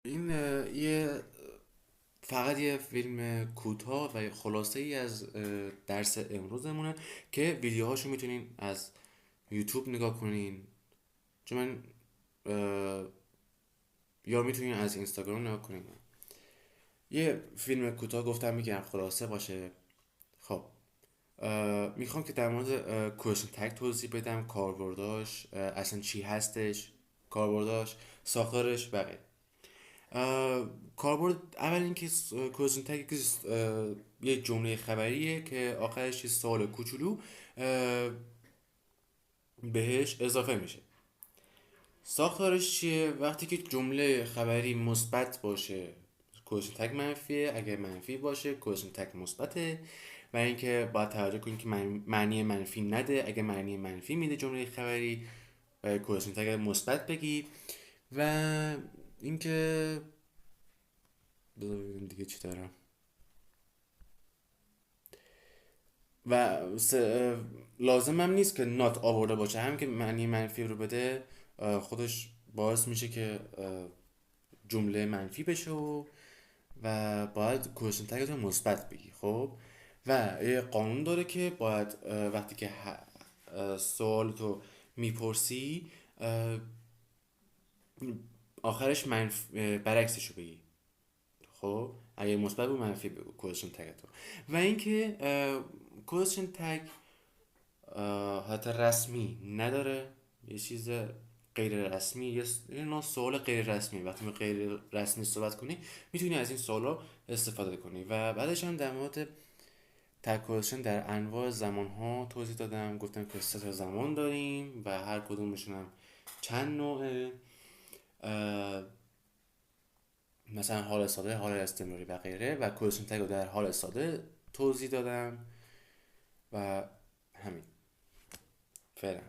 این فقط یه فیلم کوتاه و خلاصه ای از درس امروزمونه که ویدیوهاشو میتونین از یوتیوب نگاه کنین. چون من یا میتونین از اینستاگرام نگاه کنین. یه فیلم کوتاه گفتم میگم خلاصه باشه. خب میخوام که در مورد کوشن تگ توضیح بدم، کاربرداش اصلا چی هستش، کاربرداش، ساختارش، بقیه. کاربرد اول اینکه کوشن تگ یه جمله خبریه که آخرش یه سوال کوچولو اه، بهش اضافه میشه. ساختارش چیه؟ وقتی که جمله خبری مثبت باشه کوشن تگ منفیه، اگه منفی باشه کوشن تگ مثبته. و اینکه باید توجه کنید که معنی منفی نده. اگه معنی منفی میده جمله خبری کوشن تگ مثبت بگی. و اینکه بذار ببینیم دیگه چی دارم. و لازم هم نیست که نات آورده باشه، هم که معنی منفی رو بده خودش باعث میشه که جمله منفی بشه و باید کوشن تگت رو مثبت بگی. خب و یه قانون داره که باید وقتی که سوال تو میپرسی آخرش برعکسش رو بگی. خب اگه مثبت بود منفی بگو کوشن تگت رو. و اینکه کوشن تگ حالت رسمی نداره، یه چیز غیر رسمی، یه نوع سوال غیر رسمی. وقتی می غیر رسمی صحبت کنی میتونی از این سوالا استفاده کنی. و بعدش هم در مورد تکوشن در انواع زمان ها توضیح دادم، گفتم که سه تا زمان داریم و هر کدومشون هم چند نوعه. اه، مثلا حال ساده، حال استمراری و غیره. و کوشن تگ رو در حال ساده توضیح دادم و همین. فعلا